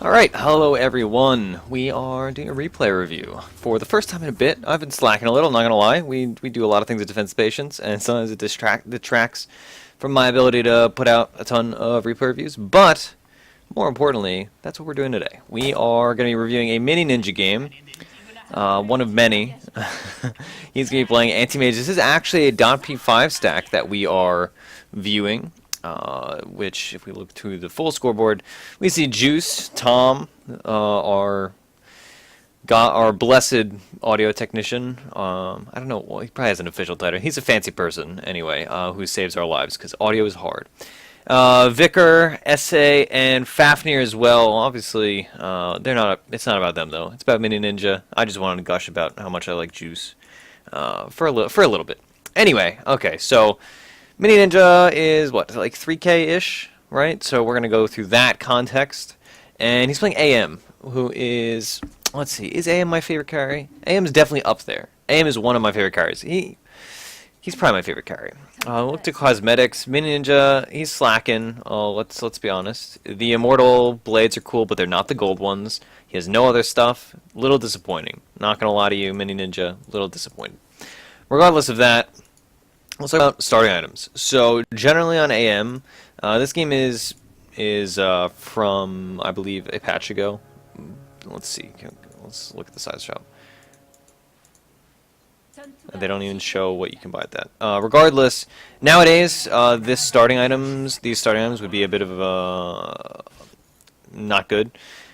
Alright, hello everyone. We are doing a replay review. For the first time in a bit, I've been slacking a little, not gonna lie. We do a lot of things at Defense Patience, and sometimes it detracts from my ability to put out a ton of replay reviews, but more importantly, that's what we're doing today. We are going to be reviewing a MiniNinja game, one of many. He's going to be playing Anti-Mage. This is actually a DotP 5 stack that we are viewing. Which, if we look to the full scoreboard, we see Juice, Tom, our blessed audio technician. I don't know, well, he probably has an official title. He's a fancy person, anyway, who saves our lives, because audio is hard. Vicar, Essay, and Fafnir as well. Obviously, they're not. It's not about them, though. It's about MiniNinja. I just wanted to gush about how much I like Juice for a little bit. Anyway, okay, so MiniNinja is, what, like 3K-ish, right? So we're going to go through that context. And he's playing AM, who is, let's see, is AM my favorite carry? AM is definitely up there. AM is one of my favorite carries. He's probably my favorite carry. Look to cosmetics. MiniNinja, he's slacking. Let's be honest. The immortal blades are cool, but they're not the gold ones. He has no other stuff. Little disappointing. Not going to lie to you, MiniNinja, little disappointed. Regardless of that, let's talk about starting items. So generally on AM, this game is from, I believe, a patch ago. Let's see. Let's look at the size shop. They don't even show what you can buy at that. Regardless, nowadays, these starting items would be a bit of not good.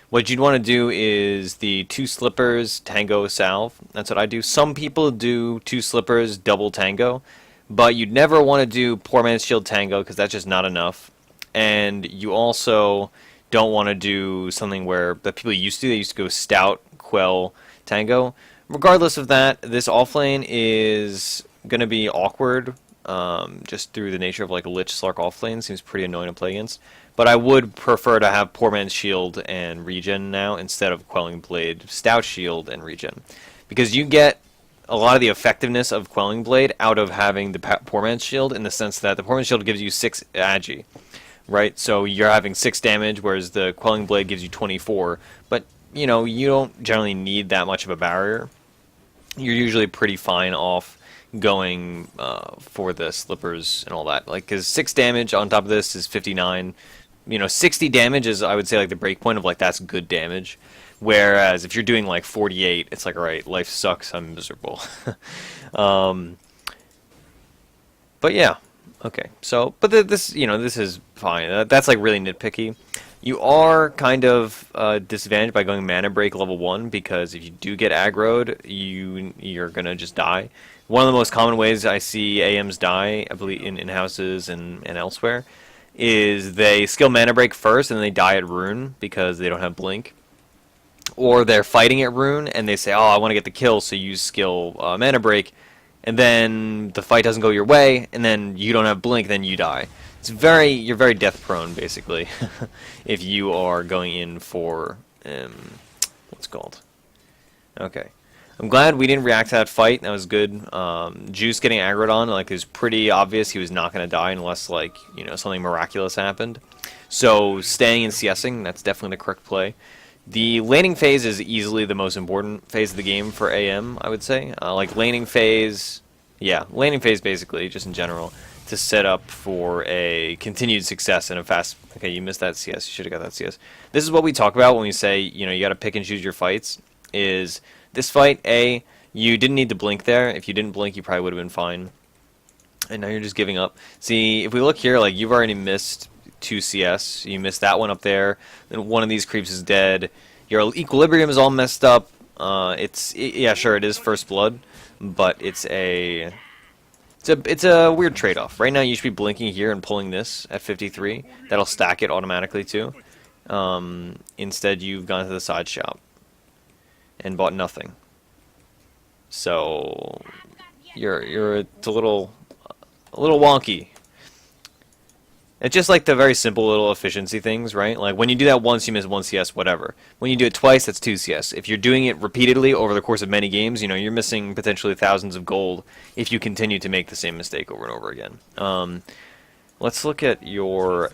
What you'd want to do is the 2 slippers, tango, salve. That's what I do. Some people do 2 slippers, double tango. But you'd never want to do Poor Man's Shield Tango because that's just not enough. And you also don't want to do something where the people used to. They used to go Stout, Quell, Tango. Regardless of that, this offlane is going to be awkward just through the nature of like Lich Slark offlane. Seems pretty annoying to play against. But I would prefer to have Poor Man's Shield and Regen now instead of Quelling Blade, Stout Shield, and Regen. Because you get a lot of the effectiveness of Quelling Blade out of having the Poor Man's Shield, in the sense that the Poor Man's Shield gives you 6 agi, right? So you're having 6 damage, whereas the Quelling Blade gives you 24. But, you know, you don't generally need that much of a barrier. You're usually pretty fine off going for the slippers and all that. Like, because 6 damage on top of this is 59. You know, 60 damage is, I would say, like the break point of, like, that's good damage. Whereas if you're doing like 48, it's like, alright, life sucks, I'm miserable. But yeah, okay. So, but this, you know, this is fine. That's like really nitpicky. You are kind of disadvantaged by going Mana Break level 1, because if you do get aggroed, you're gonna just die. One of the most common ways I see AMs die, I believe, in houses and elsewhere, is they skill Mana Break first and then they die at Rune because they don't have Blink. Or they're fighting at Rune, and they say, oh, I want to get the kill, so you skill Mana Break, and then the fight doesn't go your way, and then you don't have Blink, then you die. You're very death prone, basically, if you are going in for, what's it called? Okay. I'm glad we didn't react to that fight, that was good. Juice getting aggroed on, like, is pretty obvious he was not going to die unless, like, you know, something miraculous happened. So, staying and CSing, that's definitely the correct play. The laning phase is easily the most important phase of the game for AM, I would say. Like laning phase, yeah, laning phase basically, just in general, to set up for a continued success and a fast. Okay, you missed that CS. You should have got that CS. This is what we talk about when we say, you know, you got to pick and choose your fights. Is this fight, A, you didn't need to blink there. If you didn't blink, you probably would have been fine. And now you're just giving up. See, if we look here, like you've already missed 2 CS. You missed that one up there. Then one of these creeps is dead. Your equilibrium is all messed up. Yeah, sure, it is first blood, but it's a weird trade-off. Right now, you should be blinking here and pulling this at 53. That'll stack it automatically too. Instead, you've gone to the side shop and bought nothing. So it's a little wonky. It's just like the very simple little efficiency things, right? Like when you do that once, you miss 1 CS, whatever. When you do it twice, that's 2 CS. If you're doing it repeatedly over the course of many games, you know, you're missing potentially thousands of gold if you continue to make the same mistake over and over again. Let's look at your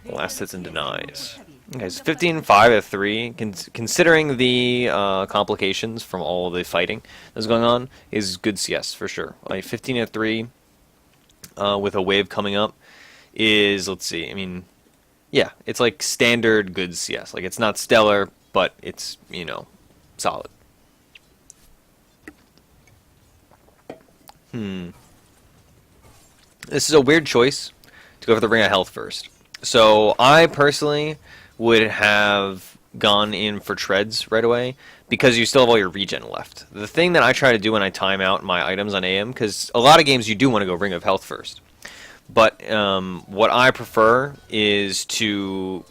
last hits and denies. Okay, so 15-5 at 3, considering the complications from all the fighting that's going on, is good CS for sure. Like 15 at 3 with a wave coming up is, let's see, I mean, yeah, it's like standard good CS. Like it's not stellar, but it's, you know, solid. This is a weird choice to go for the Ring of Health first. So I personally would have gone in for treads right away because you still have all your regen left. The thing that I try to do when I time out my items on AM, because a lot of games you do want to go Ring of Health first, but what I prefer is to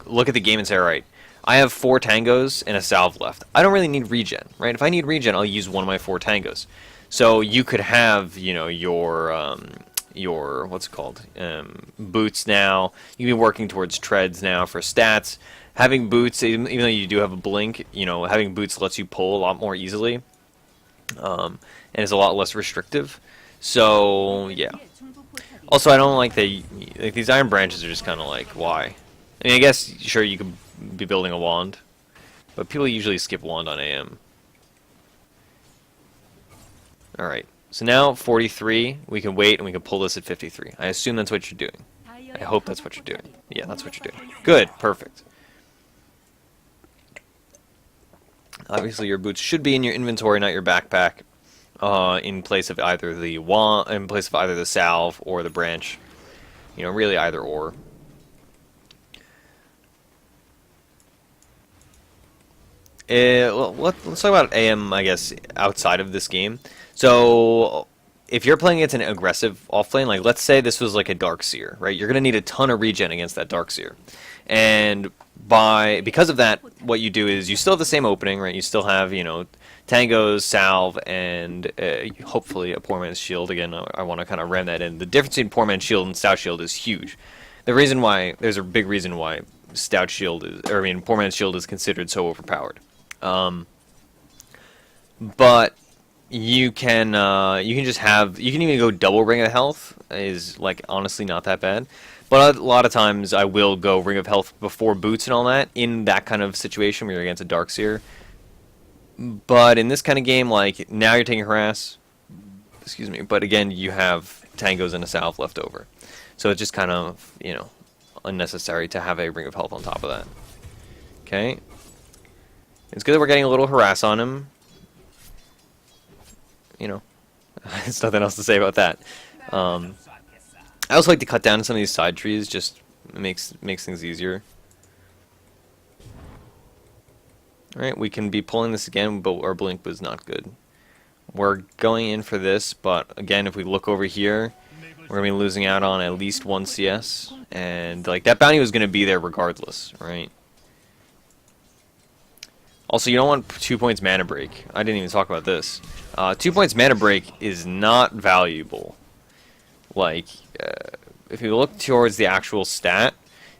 look at the game and say, all right, I have 4 tangos and a salve left. I don't really need regen, right? If I need regen, I'll use one of my 4 tangos. So you could have, you know, your what's it called, boots now. You can be working towards treads now for stats. Having boots, even though you do have a blink, you know, having boots lets you pull a lot more easily, and is a lot less restrictive. So yeah. Also, I don't like these iron branches are just kind of like, why? I mean, I guess sure you could be building a wand, but people usually skip wand on AM. All right. So now 43, we can wait and we can pull this at 53. I assume that's what you're doing. I hope that's what you're doing. Yeah, that's what you're doing. Good, perfect. Obviously your boots should be in your inventory, not your backpack, in place of either the wand, in place of either the salve or the branch. You know, really either or. Well, let's talk about AM, I guess, outside of this game. So, if you're playing against an aggressive offlane, like let's say this was like a Darkseer, right? You're going to need a ton of regen against that Darkseer. And because of that, what you do is you still have the same opening, right? You still have, you know, tangos, salve, and hopefully a poor man's shield. Again, I want to kind of ram that in. The difference between poor man's shield and stout shield is huge. There's a big reason why stout shield is, or I mean, poor man's shield is considered so overpowered. But you can just have, you can even go double Ring of Health, is like honestly not that bad. But a lot of times I will go Ring of Health before boots and all that in that kind of situation where you're against a Darkseer. But in this kind of game, like now you're taking harass, excuse me, but again you have tangos and a salve left over. So it's just kind of, you know, unnecessary to have a Ring of Health on top of that. Okay. It's good that we're getting a little harass on him. You know, there's nothing else to say about that. I also like to cut down some of these side trees, just makes things easier. Alright, we can be pulling this again, but our blink was not good. We're going in for this, but again, if we look over here, we're going to be losing out on at least 1 CS. And like that bounty was going to be there regardless, right? Also, you don't want 2 points mana break. I didn't even talk about this. 2 points mana break is not valuable. Like, if you look towards the actual stat,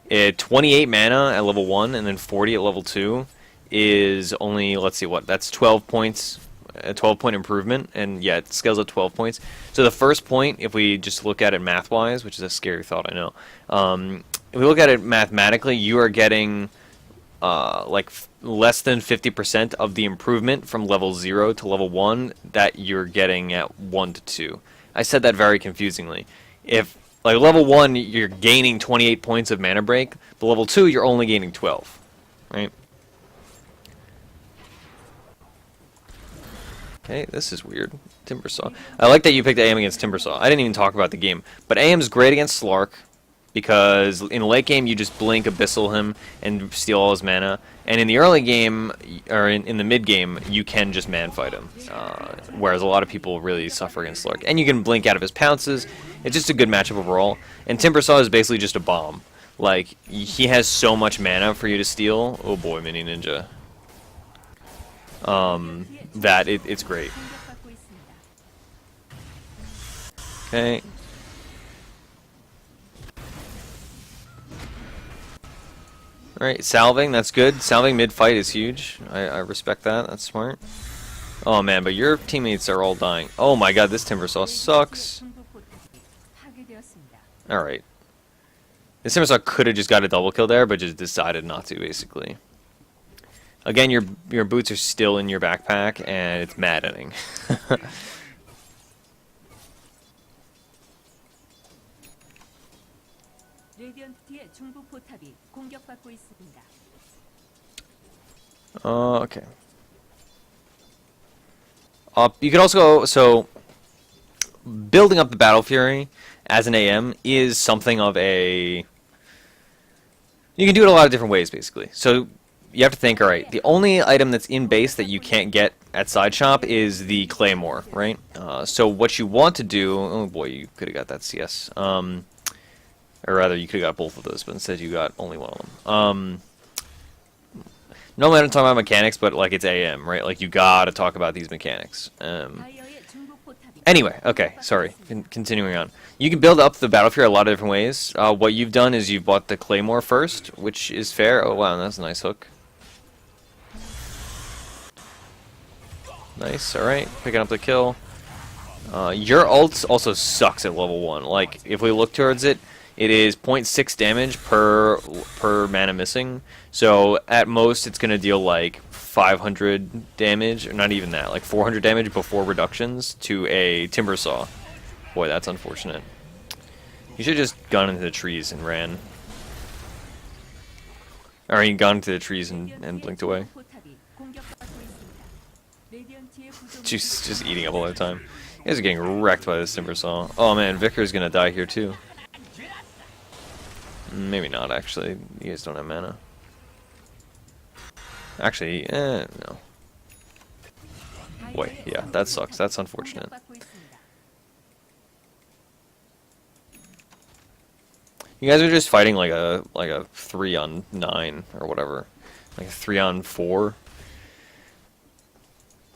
28 mana at level 1 and then 40 at level 2 is only, let's see what, that's 12 points, a 12-point improvement, and yeah, it scales at 12 points. So the first point, if we just look at it math-wise, which is a scary thought, I know, if we look at it mathematically, you are getting like less than 50% of the improvement from level 0 to level 1 that you're getting at 1 to 2. I said that very confusingly. If, like, level 1, you're gaining 28 points of mana break, but level 2, you're only gaining 12, right? Okay, this is weird. Timbersaw. I like that you picked AM against Timbersaw. I didn't even talk about the game. But AM's great against Slark, because in the late game, you just blink Abyssal him and steal all his mana. And in the early game, or in the mid game, you can just man fight him. Whereas a lot of people really suffer against Slark. And you can blink out of his pounces. It's just a good matchup overall. And Timbersaw is basically just a bomb. Like, he has so much mana for you to steal. Oh boy, MiniNinja. That it's great. Okay. Alright, salving, that's good. Salving mid-fight is huge. I respect that, that's smart. Oh man, but your teammates are all dying. Oh my god, this Timbersaw sucks. Alright. The Simmersaw could have just got a double kill there, but just decided not to, basically. Again, your boots are still in your backpack, and it's maddening. Okay. You could also so building up the Battle Fury as an AM is something of a. You can do it a lot of different ways, basically. So you have to think, all right, the only item that's in base that you can't get at Side Shop is the Claymore, right? So what you want to do, oh boy, you could have got that CS. Or rather, you could have got both of those, but instead you got only one of them. Normally I don't talk about mechanics, but like it's AM, right? Like you gotta talk about these mechanics. Anyway, okay, sorry. Continuing on. You can build up the Battle Fury a lot of different ways. What you've done is you've bought the Claymore first, which is fair. Oh wow, that's a nice hook. Nice, alright. Picking up the kill. Your ult also sucks at level 1. Like, if we look towards it, it is 0.6 damage per mana missing. So, at most, it's going to deal like 500 damage, or not even that, like 400 damage before reductions to a Timber Saw. Boy, that's unfortunate. You should have just gone into the trees and ran. Or you gone into the trees and blinked away. Just eating up all the time. You guys are getting wrecked by this Timber Saw. Oh man, Vicar's gonna die here too. Maybe not, actually. You guys don't have mana. Actually, no. Boy, yeah, that sucks. That's unfortunate. You guys are just fighting like a 3-on-9 or whatever, like a 3-on-4.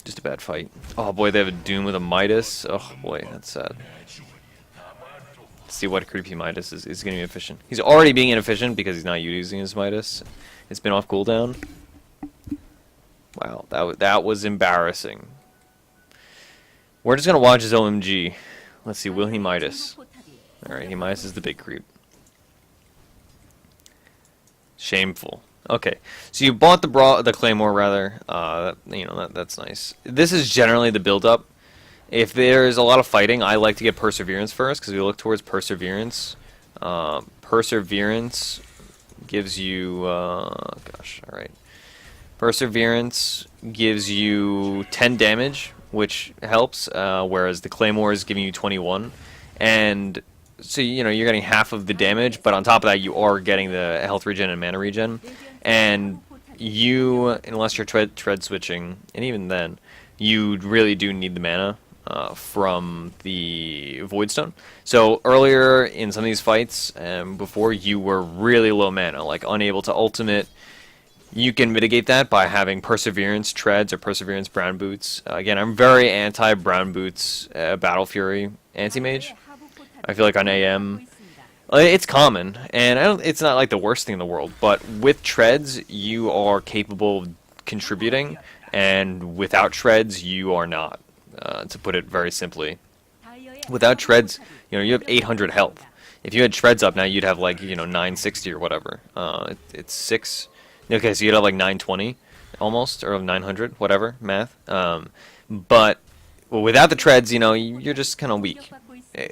Just a bad fight. Oh boy, they have a Doom with a Midas. Oh boy, that's sad. Let's see what creepy Midas is going to be efficient. He's already being inefficient because he's not using his Midas. It's been off cooldown. Wow, that was embarrassing. We're just going to watch his OMG. Let's see, will he Midas? Alright, he Midas is the big creep. Shameful. Okay, so you bought the Claymore, rather. You know, that's nice. This is generally the build-up. If there's a lot of fighting, I like to get Perseverance first, because we look towards Perseverance. Perseverance gives you... gosh, alright. Perseverance gives you 10 damage, which helps, whereas the Claymore is giving you 21. And... so, you know, you're getting half of the damage, but on top of that, you are getting the health regen and mana regen. And you, unless you're tread switching, and even then, you really do need the mana from the Voidstone. So earlier in some of these fights, before, you were really low mana, like unable to ultimate. You can mitigate that by having Perseverance treads or Perseverance brown boots. Again, I'm very anti brown boots Battle Fury Anti-Mage. I feel like on AM, it's common, and it's not like the worst thing in the world, but with treads, you are capable of contributing, and without treads, you are not, to put it very simply. Without treads, you know, you have 800 health. If you had treads up now, you'd have like, you know, 960 or whatever. It's 6, okay, so you'd have like 920, almost, or 900, whatever, math. But well, without the treads, you know, you're just kind of weak.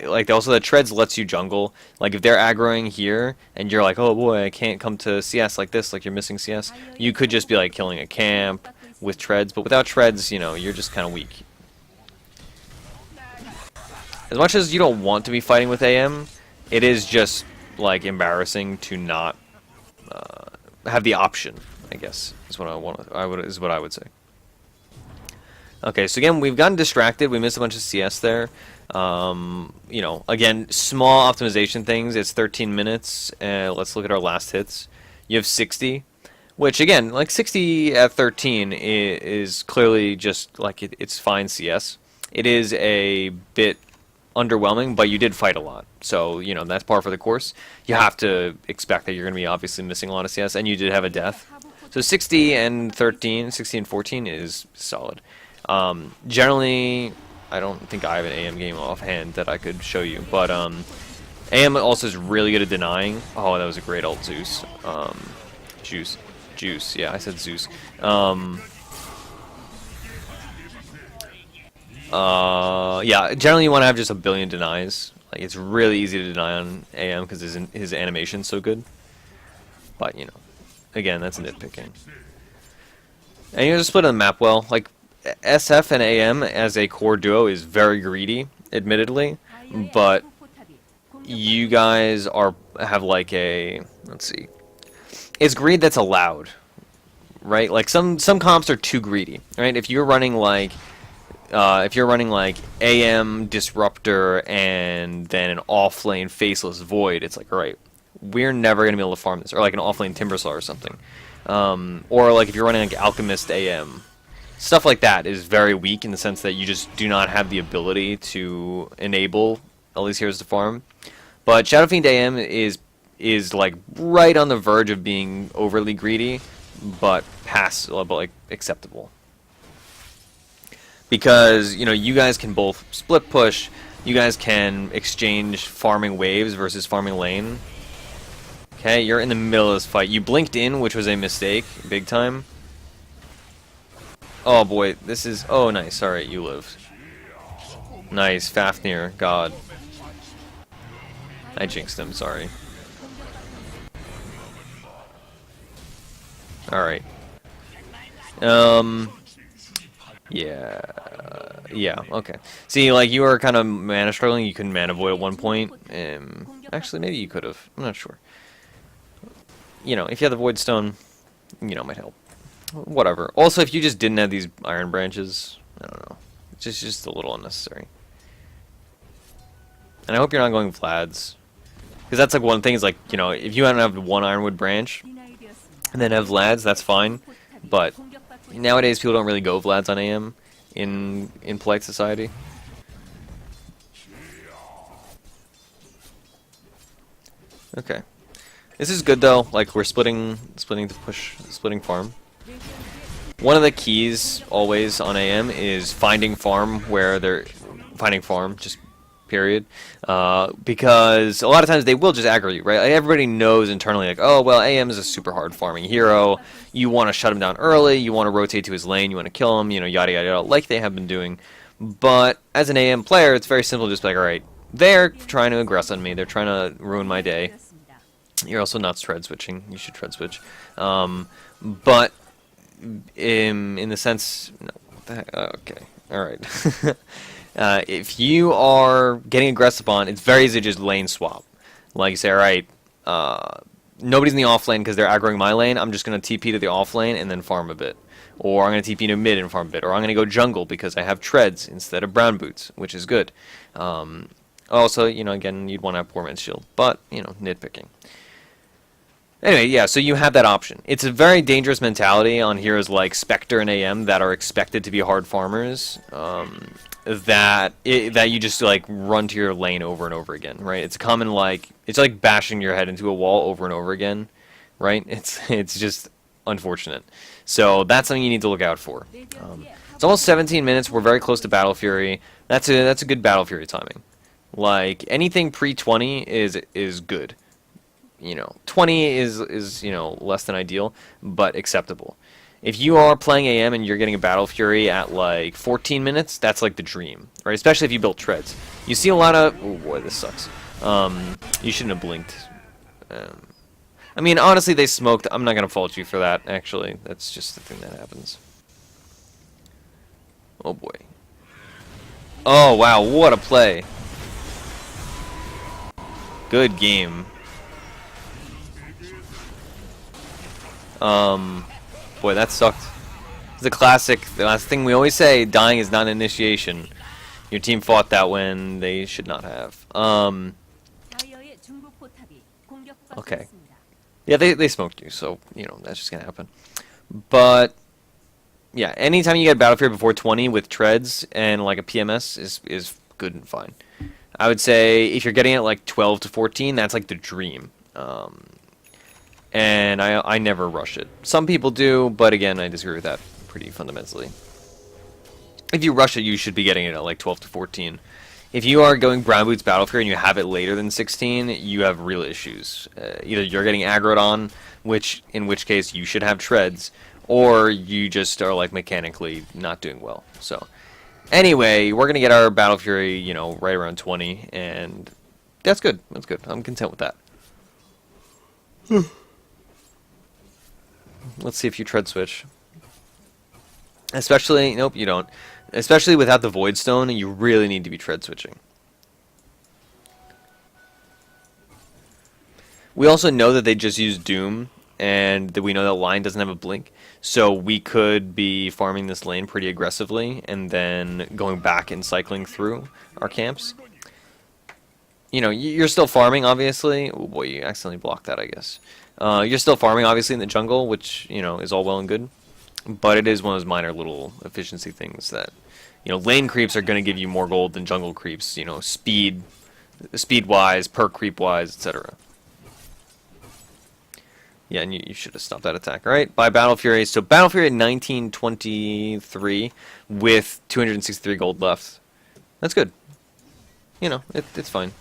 Like, also the treads lets you jungle. Like, if they're aggroing here, and you're like, oh boy, I can't come to CS like this, like you're missing CS, you could just be like killing a camp with treads, but without treads, you know, you're just kind of weak. As much as you don't want to be fighting with AM, it is just, like, embarrassing to not have the option, I guess, is what I would say. Okay, so again, we've gotten distracted. We missed a bunch of CS there. You know, again, small optimization things. It's 13 minutes. Let's look at our last hits. You have 60, which again, like 60 at 13 is clearly just like it's fine CS. It is a bit underwhelming, but you did fight a lot. So, you know, that's par for the course. You have to expect that you're going to be obviously missing a lot of CS, and you did have a death. So 60 and 13, 60 and 14 is solid. Generally, I don't think I have an AM game offhand that I could show you, but AM also is really good at denying. Oh, that was a great ult, Zeus. Juice. Yeah, I said Zeus. Yeah, generally you want to have just a billion denies. Like, it's really easy to deny on AM because his animation's so good. But, you know, again, that's nitpicking. And you just split the map well. Like, SF and AM as a core duo is very greedy, admittedly. But you guys have like a, let's see. It's greed that's allowed, right? Like, some comps are too greedy, right? If you're running like AM Disruptor and then an off-lane Faceless Void, it's like, alright, we're never going to be able to farm this. Or like an off-lane Timbersaw or something. Or like if you're running like Alchemist AM. Stuff like that is very weak in the sense that you just do not have the ability to enable all these heroes to farm. But Shadow Fiend AM is like right on the verge of being overly greedy, but like acceptable. Because, you know, you guys can both split push, you guys can exchange farming waves versus farming lane. Okay, you're in the middle of this fight. You blinked in, which was a mistake, big time. Oh boy, this is... Oh, nice, alright, you lived. Nice, Fafnir, God. I jinxed him, sorry. Alright. Yeah, okay. See, like, you were kind of mana struggling, you couldn't mana void at one point. Actually, maybe you could have. I'm not sure. You know, if you had the Void Stone, you know, it might help. Whatever. Also, if you just didn't have these Iron Branches, I don't know. It's just a little unnecessary. And I hope you're not going Vlad's. Because that's like one thing, is like, you know, if you don't have one Ironwood branch, and then have Vlad's, that's fine. But nowadays, people don't really go Vlad's on AM in polite society. Okay. This is good though, like we're splitting farm. One of the keys always on AM is finding farm where they're finding farm, just period. Because a lot of times they will just aggro you, right? Like, everybody knows internally, like, oh, well, AM is a super hard farming hero. You want to shut him down early, you want to rotate to his lane, you want to kill him, you know, yada yada yada, like they have been doing. But as an AM player, it's very simple, just like, alright, they're trying to aggress on me, they're trying to ruin my day. You're also not tread switching. You should tread switch. But in the sense, no, what the heck? Okay, all right. If you are getting aggressive on, it's very easy to just lane swap. Like you say, all right, nobody's in the off lane because they're aggroing my lane. I'm just gonna TP to the off lane and then farm a bit, or I'm gonna TP to mid and farm a bit, or I'm gonna go jungle because I have treads instead of brown boots, which is good. Also, you know, again, you'd want to have poor man's shield, but you know, nitpicking. Anyway, yeah, so you have that option. It's a very dangerous mentality on heroes like Spectre and AM that are expected to be hard farmers, that you just like run to your lane over and over again, right? It's common, like, it's like bashing your head into a wall over and over again, right? It's just unfortunate. So that's something you need to look out for. It's almost 17 minutes. We're very close to Battle Fury. That's a good Battle Fury timing. Like, anything pre-20 is good. You know, 20 is you know, less than ideal, but acceptable. If you are playing AM and you're getting a Battle Fury at like 14 minutes, that's like the dream, right? Especially if you build treads. You see a lot of... Oh boy, this sucks. You shouldn't have blinked. I mean, honestly, they smoked. I'm not going to fault you for that, actually. That's just the thing that happens. Oh boy. Oh wow, what a play. Good game. Boy, that sucked. It's a classic. The last thing we always say, dying is not an initiation. Your team fought that when they should not have. Okay. Yeah, they smoked you, so, you know, that's just gonna happen. But, yeah, anytime you get Battlefield before 20 with treads and, like, a PMS is good and fine. I would say if you're getting it, like, 12 to 14, that's, like, the dream. And I never rush it. Some people do, but again, I disagree with that pretty fundamentally. If you rush it, you should be getting it at like 12 to 14. If you are going Brown Boots Battle Fury and you have it later than 16, you have real issues. Either you're getting aggroed on, in which case you should have treads, or you just are like mechanically not doing well. So anyway, we're gonna get our Battle Fury, you know, right around 20, and that's good. That's good. I'm content with that. Let's see if you tread switch. Especially, nope, you don't. Especially without the Void Stone, you really need to be tread switching. We also know that they just use Doom, and that we know that line doesn't have a blink, so we could be farming this lane pretty aggressively, and then going back and cycling through our camps. You know, you're still farming, obviously. Oh boy, you accidentally blocked that, I guess. You're still farming, obviously, in the jungle, which, you know, is all well and good. But it is one of those minor little efficiency things that, you know, lane creeps are going to give you more gold than jungle creeps, you know, speed-wise, perk creep-wise, etc. Yeah, and you should have stopped that attack. Alright, by Battle Fury. So Battle Fury at 1923 with 263 gold left. That's good. You know, it's fine.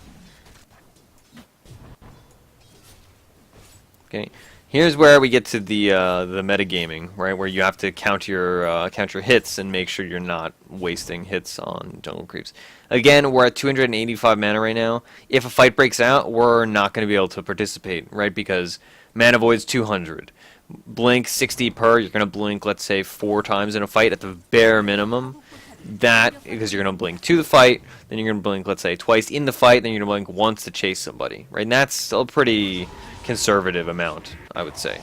Okay. Here's where we get to the metagaming, right? Where you have to count your hits and make sure you're not wasting hits on jungle creeps. Again, we're at 285 mana right now. If a fight breaks out, we're not going to be able to participate, right? Because mana void's 200. Blink 60 per. You're going to blink, let's say, 4 times in a fight at the bare minimum. That because you're going to blink to the fight, then you're going to blink, let's say, twice in the fight, then you're going to blink once to chase somebody, right? And that's still a pretty conservative amount, I would say.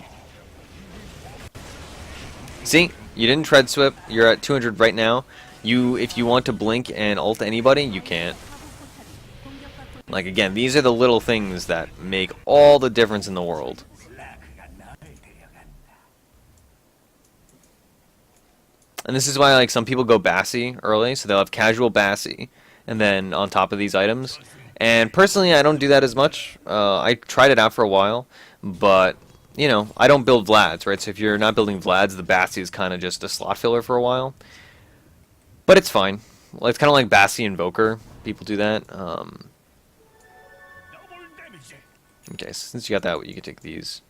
See, you didn't tread swip. You're at 200 right now. If you want to blink and ult anybody, you can't. Like, again, these are the little things that make all the difference in the world. And this is why, like, some people go Bassy early, so they'll have casual Bassy, and then on top of these items. And personally, I don't do that as much. I tried it out for a while, but, you know, I don't build Vlads, right? So if you're not building Vlads, the Bassy is kind of just a slot filler for a while. But it's fine. Well, it's kind of like Bassy Invoker. People do that. Okay, since you got that, you can take these.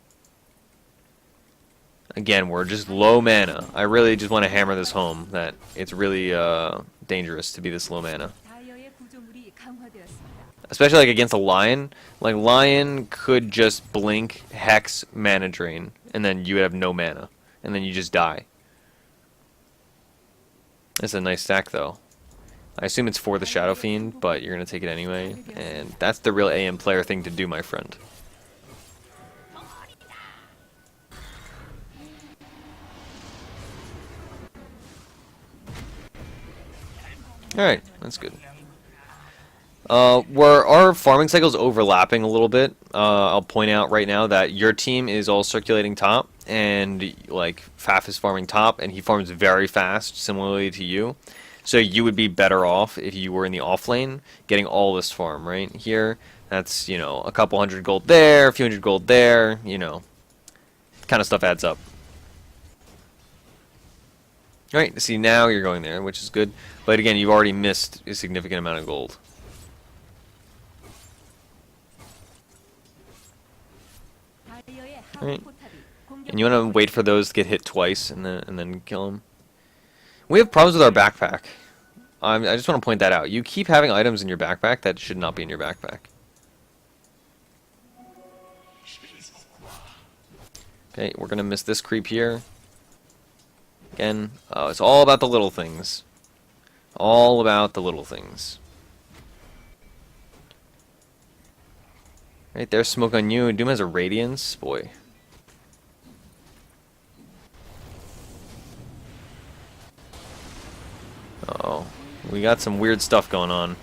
Again, we're just low mana. I really just want to hammer this home, that it's really dangerous to be this low mana. Especially like against a Lion. Like, Lion could just blink, Hex, mana drain, and then you would have no mana. And then you just die. It's a nice stack, though. I assume it's for the Shadow Fiend, but you're going to take it anyway. And that's the real AM player thing to do, my friend. Alright, that's good. Where our farming cycle is overlapping a little bit, I'll point out right now that your team is all circulating top, and like Faf is farming top, and he farms very fast, similarly to you. So you would be better off if you were in the off lane, getting all this farm right here. That's, you know, a couple hundred gold there, a few hundred gold there, you know, kind of stuff adds up. Alright, see, now you're going there, which is good. But again, you've already missed a significant amount of gold. Alright. And you want to wait for those to get hit twice and then kill them. We have problems with our backpack. I just want to point that out. You keep having items in your backpack that should not be in your backpack. Okay, we're going to miss this creep here. Again, it's all about the little things. All about the little things. Right there's smoke on you. Doom has a radiance. Boy. Uh-oh. We got some weird stuff going on.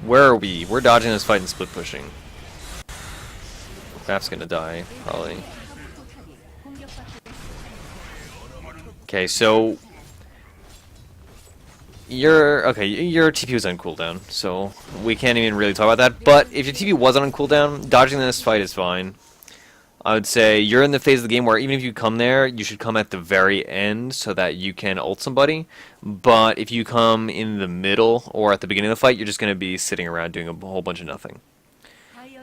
Where are we? We're dodging this fight and split pushing. Faf's gonna die, probably. Okay, so your TP was on cooldown, so we can't even really talk about that. But if your TP wasn't on cooldown, dodging this fight is fine. I would say you're in the phase of the game where even if you come there, you should come at the very end so that you can ult somebody. But if you come in the middle or at the beginning of the fight, you're just going to be sitting around doing a whole bunch of nothing.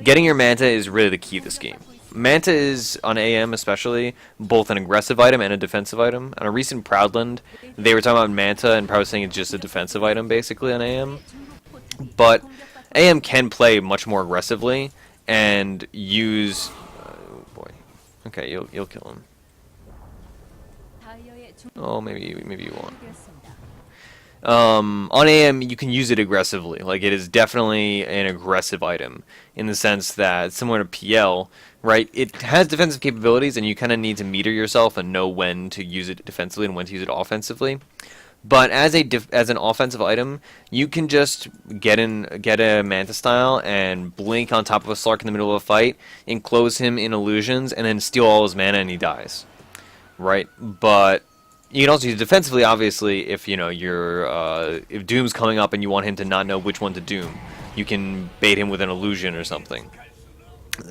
Getting your Manta is really the key to this game. Manta is, on AM especially, both an aggressive item and a defensive item. On a recent Proudland, they were talking about Manta and probably saying it's just a defensive item basically on AM. But AM can play much more aggressively and use... boy. Okay, you'll kill him. Oh, maybe you won't. On AM, you can use it aggressively. Like, it is definitely an aggressive item in the sense that, similar to PL, right, it has defensive capabilities, and you kind of need to meter yourself and know when to use it defensively and when to use it offensively. But as an offensive item, you can just get a Manta style and blink on top of a Slark in the middle of a fight, enclose him in illusions, and then steal all his mana and he dies. Right? But you can also use it defensively, obviously, if if Doom's coming up and you want him to not know which one to Doom. You can bait him with an illusion or something.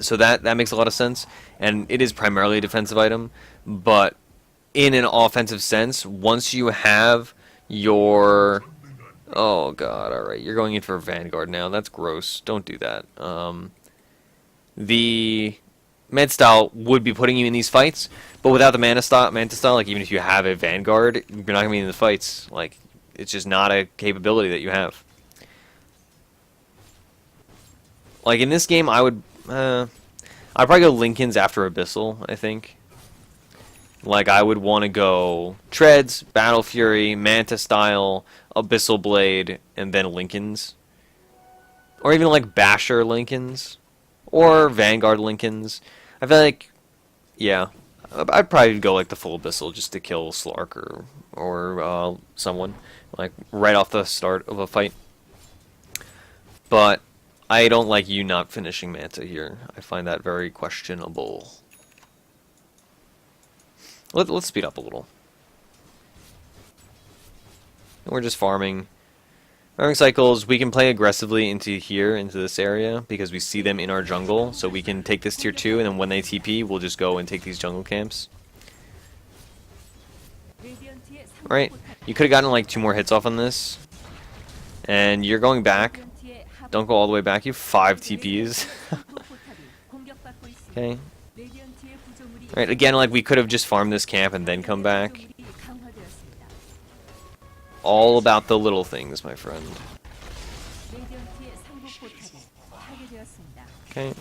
So that makes a lot of sense, and it is primarily a defensive item, but in an offensive sense, once you have your... Oh god, alright, you're going in for Vanguard now. That's gross. Don't do that. The Med style would be putting you in these fights, but without the Manta style, like, even if you have a Vanguard, you're not going to be in the fights. Like, it's just not a capability that you have. Like, in this game, I'd probably go Lincolns after Abyssal, I think. Like, I would want to go Treads, Battle Fury, Manta style, Abyssal Blade, and then Lincolns. Or even, like, Basher Lincolns. Or Vanguard Lincolns. I feel like, yeah, I'd probably go, like, the full Abyssal just to kill Slark or someone. Like, right off the start of a fight. But I don't like you not finishing Manta here. I find that very questionable. Let's speed up a little. And we're just farming. Farming cycles, we can play aggressively into this area, because we see them in our jungle, so we can take this tier 2, and then when they TP, we'll just go and take these jungle camps. Right? You could have gotten like 2 more hits off on this. And you're going back. Don't go all the way back, you have 5 TPs. Okay. Right, again, like, we could have just farmed this camp and then come back. All about the little things, my friend. Okay.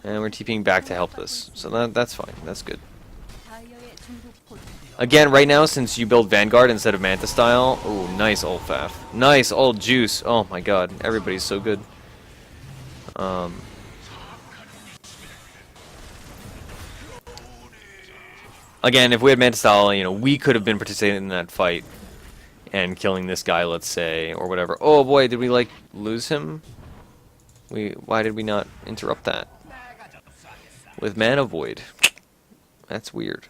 And we're TPing back to help this. So that's fine. That's good. Again, right now, since you build Vanguard instead of Manta style... Ooh, nice ult Faf. Nice ult Juice. Oh my god. Everybody's so good. Again, if we had Manta style, we could have been participating in that fight and killing this guy, let's say, or whatever. Oh boy, did we, like, lose him? Why did we not interrupt that? With Mana Void. That's weird.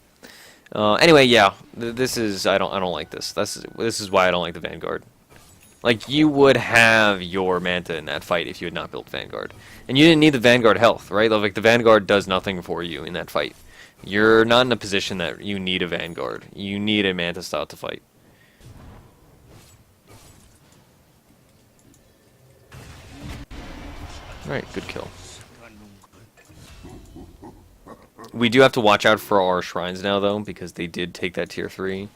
Anyway, yeah, this is... I don't like this. This is why I don't like the Vanguard. Like, you would have your Manta in that fight if you had not built Vanguard. And you didn't need the Vanguard health, right? Like, the Vanguard does nothing for you in that fight. You're not in a position that you need a Vanguard. You need a Manta style to fight. Alright, good kill. We do have to watch out for our shrines now, though, because they did take that tier 3.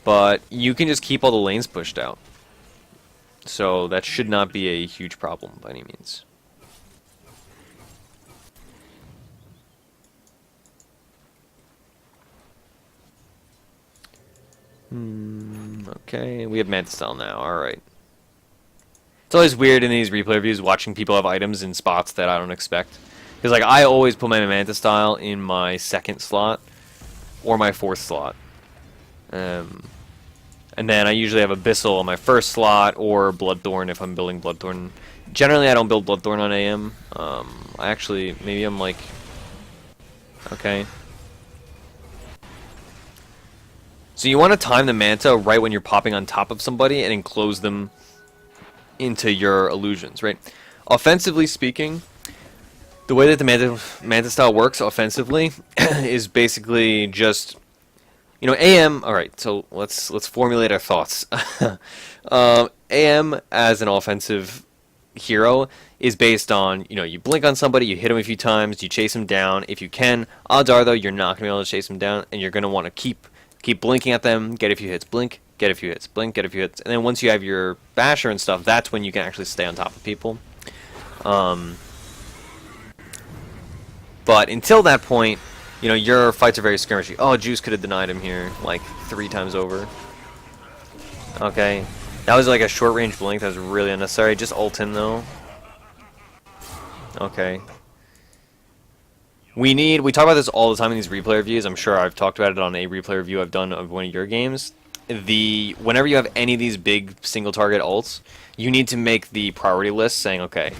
But you can just keep all the lanes pushed out. So that should not be a huge problem by any means. Okay, we have Manta style now, alright. It's always weird in these replay reviews watching people have items in spots that I don't expect. Because, like, I always put my Manta style in my 2nd slot or my 4th slot. And then I usually have Abyssal on my 1st slot or Bloodthorn if I'm building Bloodthorn. Generally, I don't build Bloodthorn on AM. Maybe I'm like... Okay. So you want to time the Manta right when you're popping on top of somebody and enclose them into your illusions, right? Offensively speaking, The way that the Manta style works offensively is basically just, you know, AM. All right, so let's formulate our thoughts. AM as an offensive hero is based on, you know, you blink on somebody, you hit him a few times, you chase him down. If you can, odds are though you're not gonna be able to chase him down, and you're gonna want to keep blinking at them, get a few hits, blink, get a few hits, blink, get a few hits, and then once you have your basher and stuff, that's when you can actually stay on top of people. But until that point, you know, your fights are very skirmishy. Oh, Juice could have denied him here like 3 times over. Okay. That was like a short range blink. That was really unnecessary. Just ult him though. Okay. We talk about this all the time in these replay reviews. I'm sure I've talked about it on a replay review I've done of one of your games. Whenever you have any of these big single target ults, you need to make the priority list saying, okay,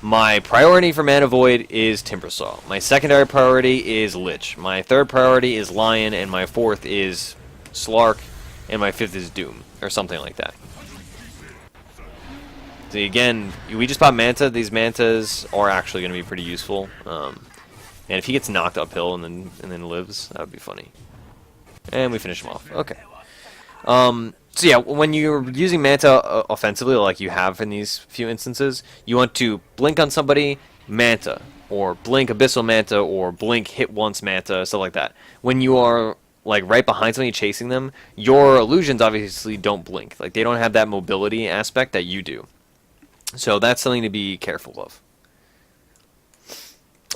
my priority for Mana Void is Timbersaw. My secondary priority is Lich. My third priority is Lion, and my fourth is Slark, and my fifth is Doom, or something like that. See, again, we just bought Manta. These Mantas are actually going to be pretty useful. And if he gets knocked uphill and then lives, that would be funny. And we finish him off. Okay. So yeah, when you're using Manta offensively, like you have in these few instances, you want to blink on somebody, Manta, or blink Abyssal Manta, or blink Hit Once Manta, stuff like that. When you are like right behind somebody chasing them, your illusions obviously don't blink. Like they don't have that mobility aspect that you do. So that's something to be careful of.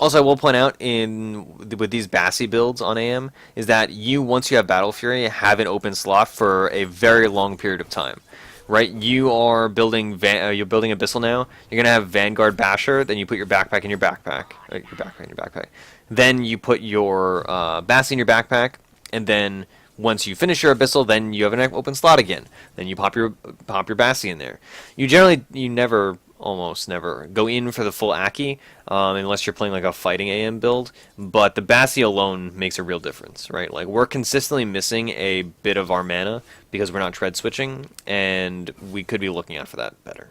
Also, I will point out with these Bassi builds on AM is that once you have Battle Fury, have an open slot for a very long period of time, right? You are building you're building Abyssal now. You're gonna have Vanguard Basher. Then you put your backpack in your backpack. Then you put your Bassi in your backpack, and then once you finish your Abyssal, then you have an open slot again. Then you pop your Bassi in there. Almost never go in for the full Aki unless you're playing like a fighting AM build, but the Bassi alone makes a real difference, right? Like we're consistently missing a bit of our mana because we're not tread switching, and we could be looking out for that better.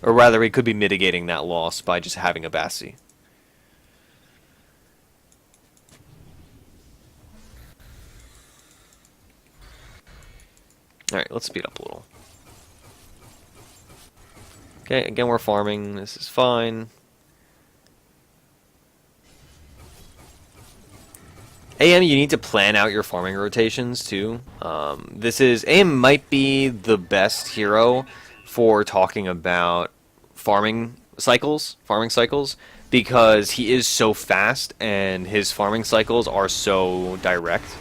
Or rather, we could be mitigating that loss by just having a Bassi. Alright, let's speed up a little. Okay, again we're farming, this is fine. AM, you need to plan out your farming rotations too. AM might be the best hero for talking about farming cycles, because he is so fast and his farming cycles are so direct.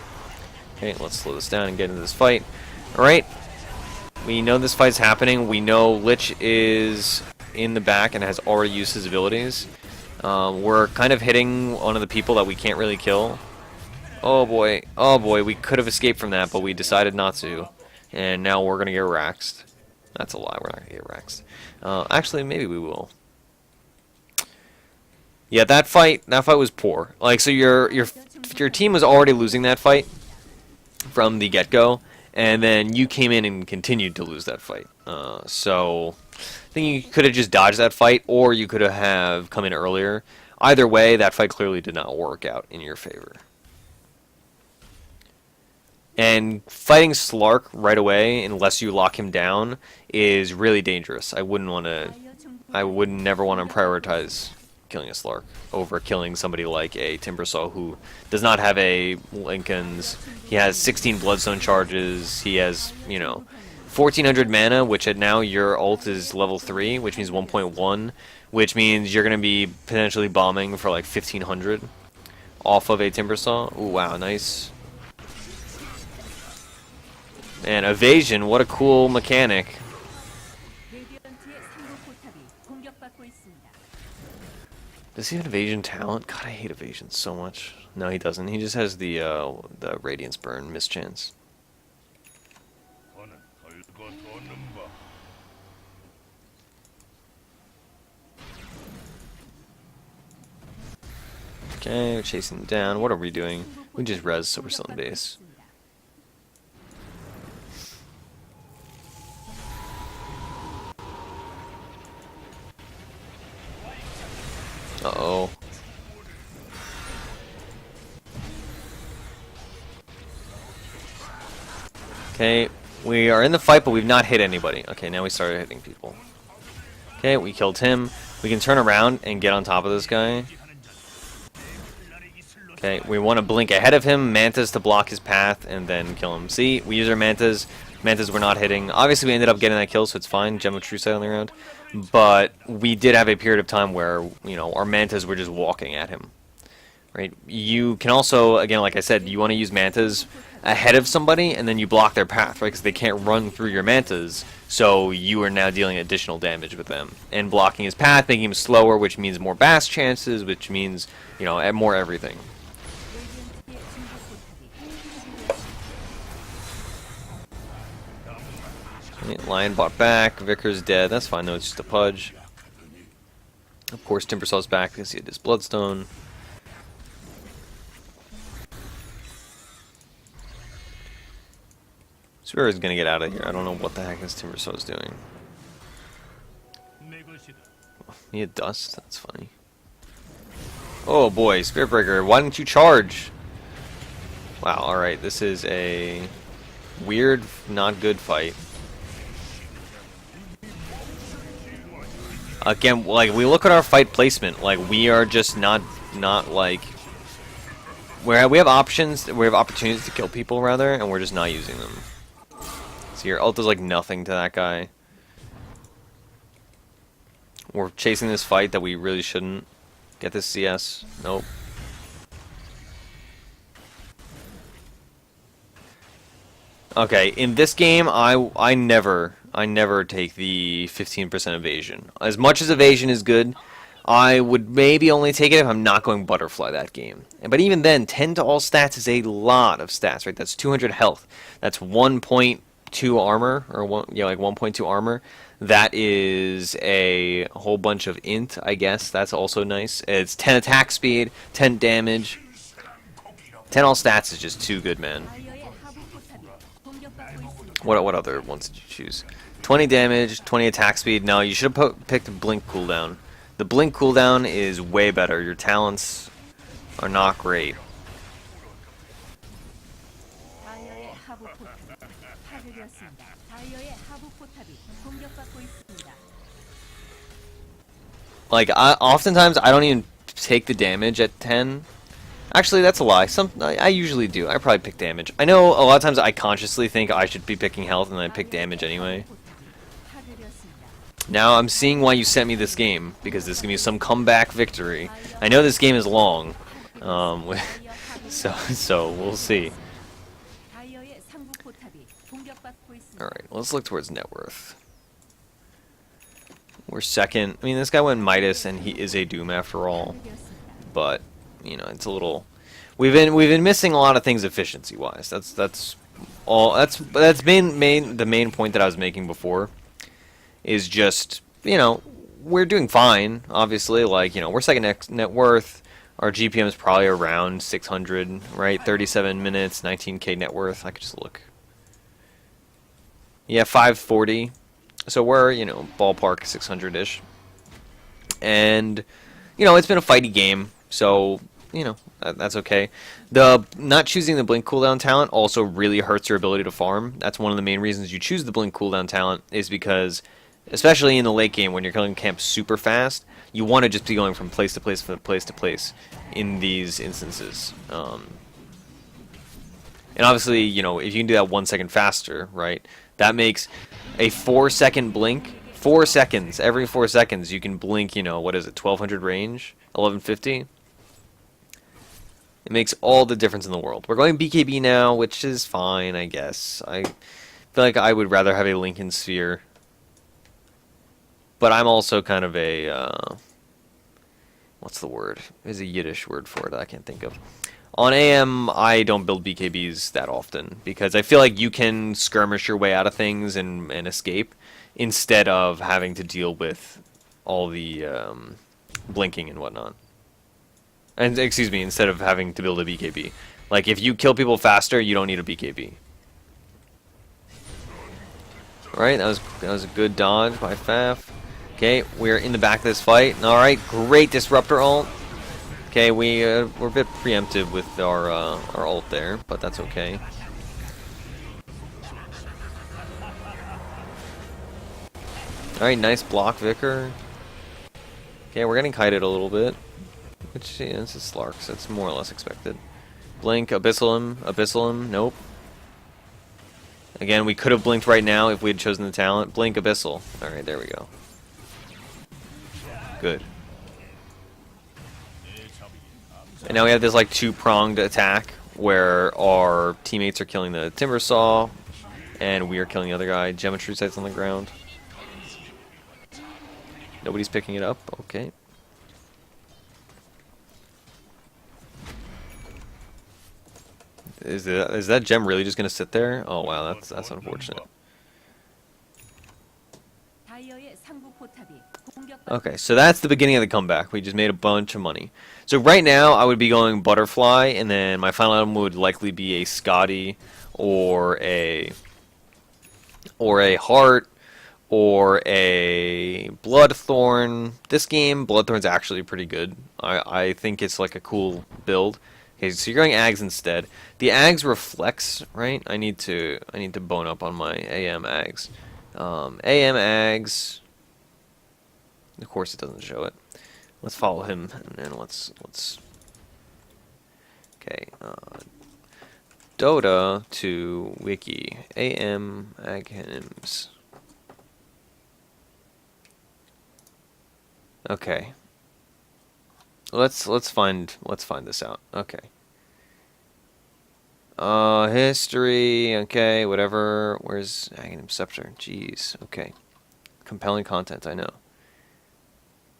Okay, let's slow this down and get into this fight. Alright. We know this fight's happening. We know Lich is in the back and has already used his abilities. We're kind of hitting one of the people that we can't really kill. Oh boy, we could have escaped from that, but we decided not to. And now we're going to get raxed. That's a lie, we're not going to get raxed. Actually, maybe we will. Yeah, that fight was poor. Like, so your team was already losing that fight from the get-go. And then you came in and continued to lose that fight. So I think you could have just dodged that fight, or you could have come in earlier. Either way, that fight clearly did not work out in your favor. And fighting Slark right away, unless you lock him down, is really dangerous. I would never want to prioritize killing a Slark over killing somebody like a Timbersaw who does not have a Lincoln's. He has 16 Bloodstone charges. He has, 1,400 mana, which at now your ult is level 3, which means 1.1, which means you're going to be potentially bombing for like 1,500 off of a Timbersaw. Ooh, wow, nice. And evasion, what a cool mechanic. Does he have evasion talent? God, I hate evasion so much. No, he doesn't. He just has the Radiance Burn mischance. Okay, we're chasing him down. What are we doing? We just res, so we're still in base. Uh-oh. Okay, we are in the fight, but we've not hit anybody. Okay, now we started hitting people. Okay, we killed him. We can turn around and get on top of this guy. Okay, we want to blink ahead of him, mantas to block his path, and then kill him. See, we use our mantas. Mantas we're not hitting. Obviously, we ended up getting that kill, so it's fine. Gem of True Sight on the round. But we did have a period of time where, you know, our mantas were just walking at him. Right? You can also, again, like I said, you want to use mantas ahead of somebody, and then you block their path, right? Because they can't run through your mantas, so you are now dealing additional damage with them. And blocking his path, making him slower, which means more bash chances, which means, you know, more everything. Lion bought back, Vicar's dead, that's fine though, it's just a pudge. Of course, Timbersaw's back because he had his Bloodstone. Spirit is gonna get out of here. I don't know what the heck this Timbersaw's doing. He had dust, that's funny. Oh boy, Spirit Breaker, why didn't you charge? Wow, alright, this is a weird, not good fight. Again, like, we look at our fight placement, like, we are just not like, where we have options, we have opportunities to kill people, rather, and we're just not using them. So your ult does, like, nothing to that guy. We're chasing this fight that we really shouldn't. Get this CS. Nope. Okay, in this game, I never take the 15% evasion. As much as evasion is good, I would maybe only take it if I'm not going butterfly that game. But even then, 10 to all stats is a lot of stats, right? That's 200 health. That's 1.2 armor, or like 1.2 armor. That is a whole bunch of int, I guess. That's also nice. It's 10 attack speed, 10 damage. 10 all stats is just too good, man. What other ones did you choose? 20 damage, 20 attack speed. No, you should have picked Blink cooldown. The Blink cooldown is way better. Your talents are not great. Like, oftentimes I don't even take the damage at 10. Actually, that's a lie. I usually do. I probably pick damage. I know a lot of times I consciously think I should be picking health, and I pick damage anyway. Now I'm seeing why you sent me this game, because this is going to be some comeback victory. I know this game is long, so we'll see. Alright, let's look towards net worth. We're second. I mean, this guy went Midas, and he is a Doom after all. But, you know, it's a little... We've been missing a lot of things efficiency-wise. That's been the main point that I was making before. Is just, you know, we're doing fine, obviously. Like, you know, we're second net worth. Our GPM is probably around 600, right? 37 minutes, 19k net worth. I could just look. Yeah, 540. So we're, you know, ballpark 600-ish. And, you know, it's been a fighty game. So, you know, that's okay. The not choosing the Blink cooldown talent also really hurts your ability to farm. That's one of the main reasons you choose the Blink cooldown talent, is because... especially in the late game when you're killing camp super fast, you want to just be going from place to place to place in these instances. And obviously, you know, if you can do that 1 second faster, right, that makes a 4-second blink. 4 seconds. Every 4 seconds you can blink, you know, what is it, 1200 range? 1150? It makes all the difference in the world. We're going BKB now, which is fine, I guess. I feel like I would rather have a Lincoln Sphere. But I'm also kind of a, what's the word? There's a Yiddish word for it I can't think of. On AM, I don't build BKBs that often, because I feel like you can skirmish your way out of things and escape, instead of having to deal with all the blinking and whatnot. And, excuse me, instead of having to build a BKB. Like, if you kill people faster, you don't need a BKB. Alright, that was a good dodge by Faf. Okay, we're in the back of this fight. All right, great disruptor ult. Okay, we're a bit preemptive with our ult there, but that's okay. All right, nice block, Vicar. Okay, we're getting kited a little bit, which yeah, this is Slarks. That's more or less expected. Blink, Abyssal him, nope. Again, we could have blinked right now if we had chosen the talent. Blink, Abyssal. All right, there we go. Good. And now we have this like two-pronged attack where our teammates are killing the Timber Saw, and we are killing the other guy. Geometry sites on the ground. Nobody's picking it up. Okay. Is that gem really just gonna sit there? Oh wow, that's unfortunate. Okay, so that's the beginning of the comeback. We just made a bunch of money. So right now, I would be going Butterfly, and then my final item would likely be a Scotty, or a Heart, or a Bloodthorn. This game, Bloodthorn's actually pretty good. I think it's like a cool build. Okay, so you're going Ags instead. The Ags reflects, right? I need to bone up on my AM Ags. AM Ags. Of course, it doesn't show it. Let's follow him, and then let's. Okay, Dota to Wiki. AM Aghems. Okay. Let's find this out. Okay. History. Okay, whatever. Where's Aghanim Scepter? Jeez. Okay. Compelling content. I know.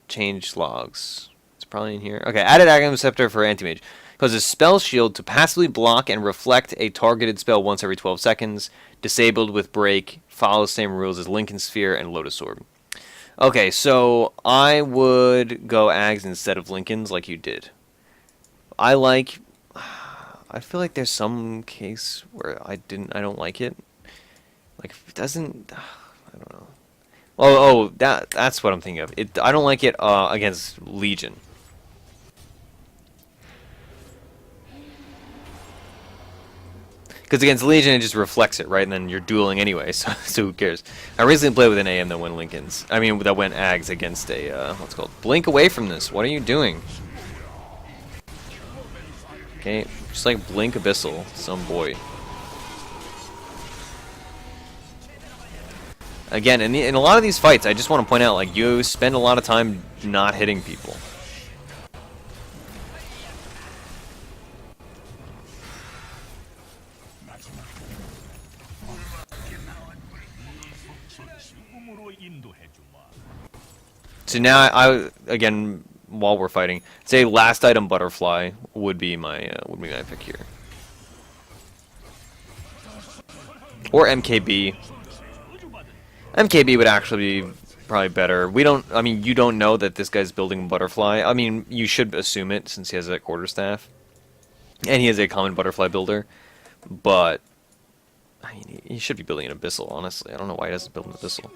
Change logs. It's probably in here. Okay, added Aghanim Scepter for Anti-Mage. Causes spell shield to passively block and reflect a targeted spell once every 12 seconds. Disabled with break. Follows same rules as Lincoln Sphere and Lotus Orb. Okay, so I would go Ags instead of Lincolns like you did. I feel like there's some case where I don't like it. Like if it doesn't, I don't know. Oh, that's what I'm thinking of. I don't like it against Legion. Because against Legion, it just reflects it, right? And then you're dueling anyway, so who cares? I recently played with an AM that went Lincolns. I mean, that went Ags against a, what's it called? Blink away from this. What are you doing? Okay, just like Blink Abyssal, some boy. Again, in a lot of these fights, I just want to point out, like, you spend a lot of time not hitting people. So now, again, while we're fighting, say last item Butterfly would be my pick here, or MKB. MKB would actually be probably better. I mean, you don't know that this guy's building Butterfly. I mean, you should assume it since he has that quarterstaff, and he is a common Butterfly builder. But I mean, he should be building an Abyssal. Honestly, I don't know why he doesn't build an Abyssal,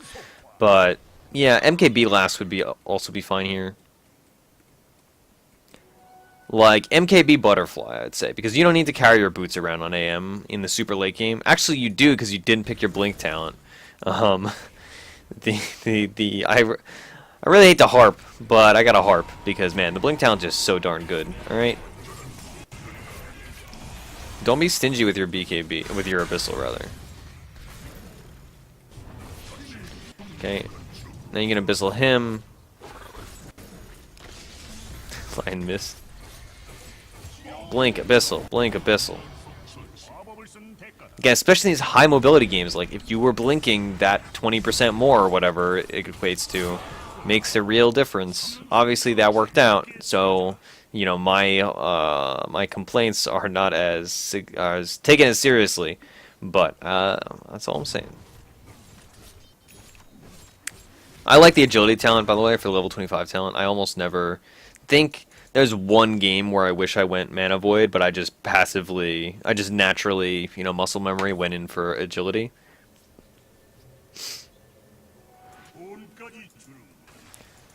but. Yeah, MKB last would also be fine here. Like, MKB Butterfly, I'd say, because you don't need to carry your boots around on AM in the super late game. Actually, you do, because you didn't pick your Blink talent. I really hate to harp, but I gotta harp, because, man, the Blink talent's just so darn good, alright? Don't be stingy with your BKB, with your Abyssal, rather. Okay. Then you're gonna Abyssal him. Fine miss. Blink Abyssal, Blink Abyssal. Again, especially in these high mobility games, like if you were blinking that 20% more or whatever it equates to, makes a real difference. Obviously that worked out, so you know my complaints are not as taken as seriously, but that's all I'm saying. I like the agility talent, by the way, for the level 25 talent. I almost never think there's one game where I wish I went Mana Void, but I just naturally, you know, muscle memory went in for agility.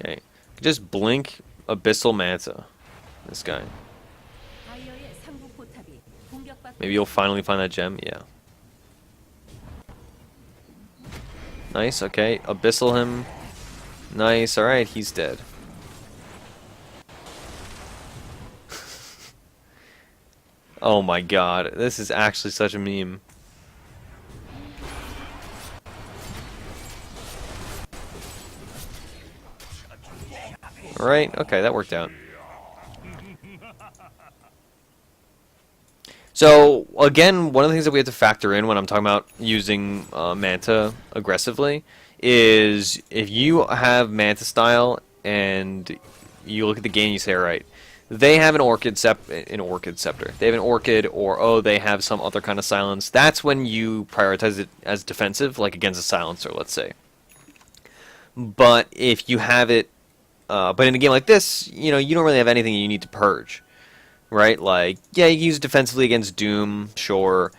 Okay. Just blink Abyssal Manta. This guy. Maybe you'll finally find that gem. Yeah. Nice. Okay. Abyssal him. Nice. Alright. He's dead. Oh my god. This is actually such a meme. Alright. Okay. That worked out. So, again, one of the things that we have to factor in when I'm talking about using Manta aggressively is if you have Manta style and you look at the game and you say, alright, they have an Orchid Scepter. They have an Orchid, or, oh, they have some other kind of silence. That's when you prioritize it as defensive, like against a silencer, let's say. But if you have it, but in a game like this, you know, you don't really have anything you need to purge. Right? Like, yeah, you can use it defensively against Doom, sure.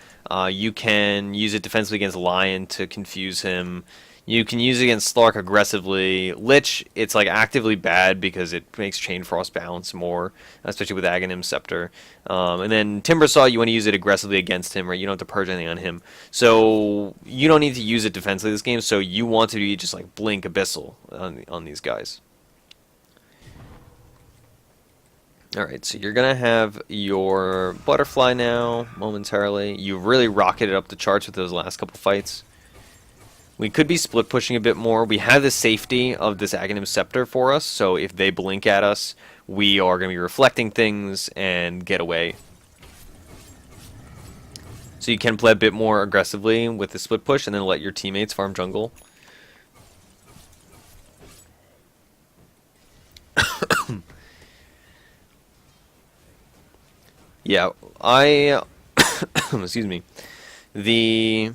You can use it defensively against Lion to confuse him. You can use it against Slark aggressively. Lich, it's like actively bad because it makes Chain Frost balance more, especially with Aghanim Scepter. And then Timbersaw, you want to use it aggressively against him, right? You don't have to purge anything on him. So you don't need to use it defensively this game, so you want to be just like blink Abyssal on these guys. Alright, so you're going to have your Butterfly now, momentarily. You really rocketed up the charts with those last couple fights. We could be split pushing a bit more. We have the safety of this Aghanim Scepter for us, so if they blink at us, we are going to be reflecting things and get away. So you can play a bit more aggressively with the split push and then let your teammates farm jungle. Yeah, excuse me. The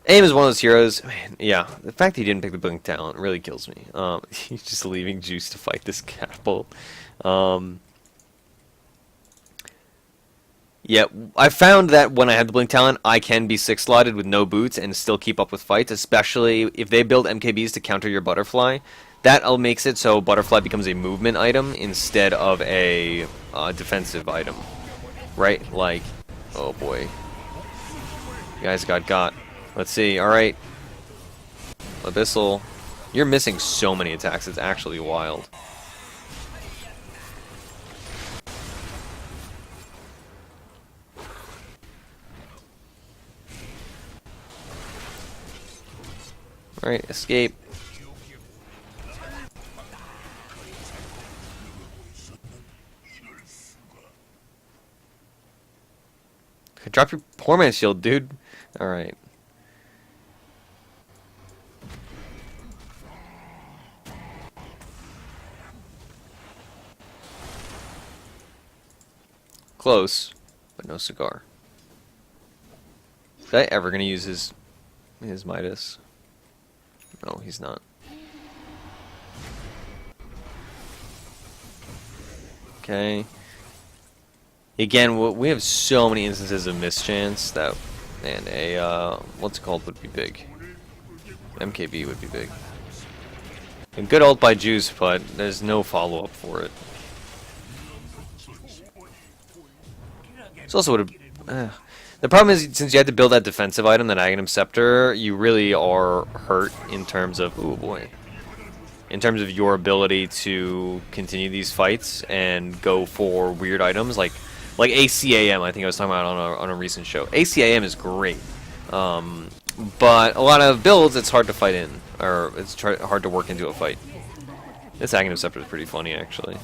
AIM is one of those heroes. Man, yeah, the fact that he didn't pick the blink talent really kills me. He's just leaving Juice to fight this catapult. Yeah, I found that when I had the blink talent, I can be 6-slotted with no boots and still keep up with fights, especially if they build MKBs to counter your Butterfly. That makes it so Butterfly becomes a movement item instead of a defensive item. Right? Like, oh boy. You guys got. Let's see, alright. Abyssal. You're missing so many attacks, it's actually wild. Alright, escape. Drop your poor man's shield, dude. Alright. Close, but no cigar. Is that ever gonna use his Midas? No, he's not. Okay. Again, we have so many instances of mischance that, man, what's it called would be big. MKB would be big. A good ult by Juice, but there's no follow-up for it. It's also would have. The problem is, since you had to build that defensive item, that Aghanim Scepter, you really are hurt in terms of, oh boy, in terms of your ability to continue these fights and go for weird items like ACAM. I think I was talking about on a recent show. ACAM is great, but a lot of builds it's hard to fight in, or it's hard to work into a fight. This Aghanim Scepter is pretty funny, actually.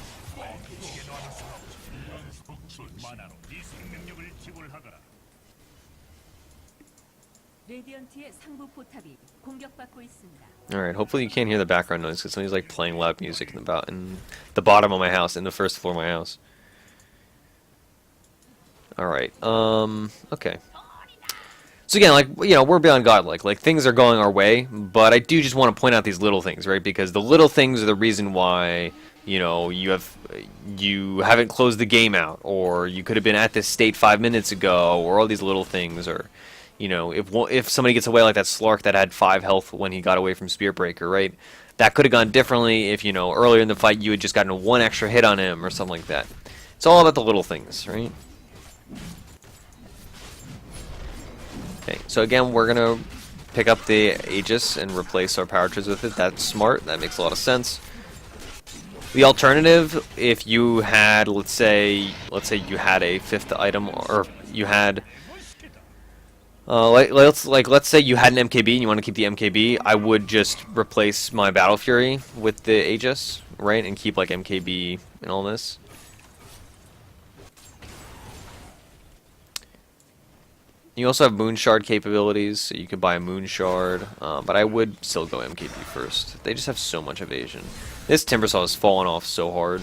Alright, hopefully you can't hear the background noise because somebody's like playing loud music in the bottom of my house, in the first floor of my house. Alright, okay. So again, like, you know, we're beyond godlike. Like, things are going our way, but I do just want to point out these little things, right? Because the little things are the reason why, you know, you haven't closed the game out, or you could have been at this state 5 minutes ago, or all these little things, or, you know, if somebody gets away like that Slark that had 5 health when he got away from Spearbreaker, right? That could have gone differently if, you know, earlier in the fight you had just gotten one extra hit on him or something like that. It's all about the little things, right? Okay, so again, we're going to pick up the Aegis and replace our power trees with it. That's smart. That makes a lot of sense. The alternative, if you had, let's say you had a 5th item, or you had, let's say you had an MKB and you want to keep the MKB, I would just replace my Battle Fury with the Aegis, right, and keep like MKB and all this. You also have Moon Shard capabilities, so you could buy a Moon Shard, but I would still go MKB first. They just have so much evasion. This Timbersaw has fallen off so hard.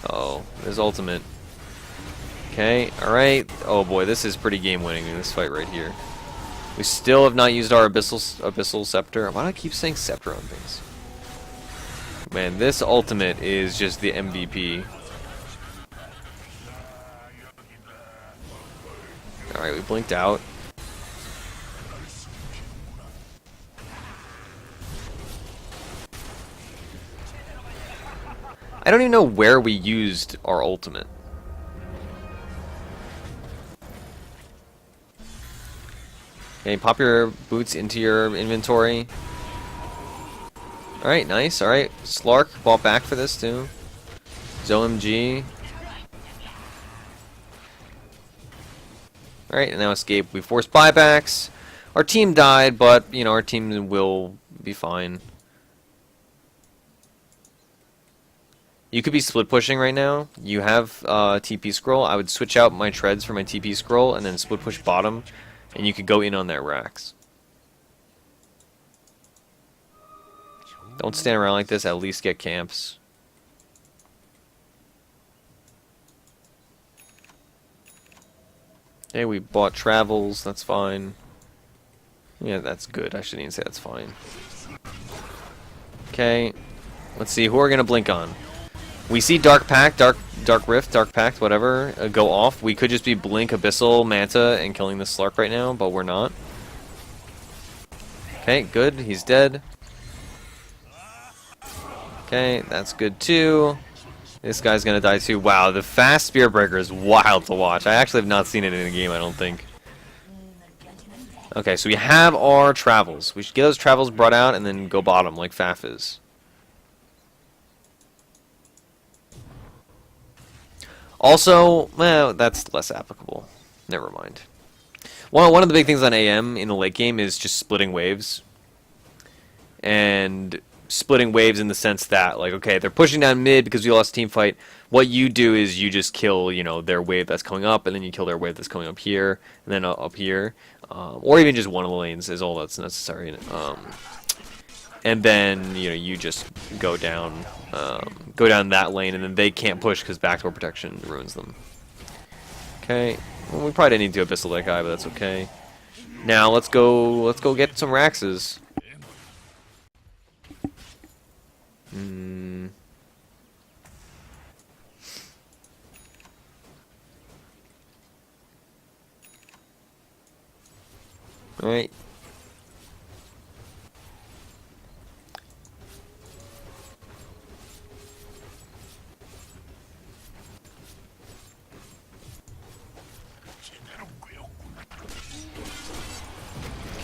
Oh, his ultimate. Okay, alright. Oh boy, this is pretty game-winning in this fight right here. We still have not used our Abyssal Scepter. Why do I keep saying Scepter on things? Man, this ultimate is just the MVP. Alright, we blinked out. I don't even know where we used our ultimate. Okay, pop your boots into your inventory. Alright, nice. Alright, Slark bought back for this too. ZOMG. Alright, and now escape. We forced buybacks. Our team died, but, you know, our team will be fine. You could be split pushing right now. You have TP scroll. I would switch out my treads for my TP scroll and then split push bottom, and you could go in on that Rax. Don't stand around like this. At least get camps. Okay, we bought travels. That's fine. Yeah, that's good. I shouldn't even say that's fine. Okay, let's see who we're gonna blink on. We see Dark Pact, Dark Rift, Dark Pact, whatever, go off. We could just be Blink, Abyssal, Manta, and killing this Slark right now, but we're not. Okay, good. He's dead. Okay, that's good too. This guy's gonna die too. Wow, the fast Spear Breaker is wild to watch. I actually have not seen it in a game, I don't think. Okay, so we have our travels. We should get those travels brought out and then go bottom like Faf is. Also, well, that's less applicable. Never mind. One of the big things on AM in the late game is just splitting waves. And splitting waves in the sense that, like, okay, they're pushing down mid because we lost a team fight. What you do is you just kill, you know, their wave that's coming up, and then you kill their wave that's coming up here, and then up here. Or even just one of the lanes is all that's necessary. And then, you know, you just go down that lane, and then they can't push because backdoor protection ruins them. Okay, well, we probably didn't need to Abyssal that guy, but that's okay. Now let's go get some Raxes. All right.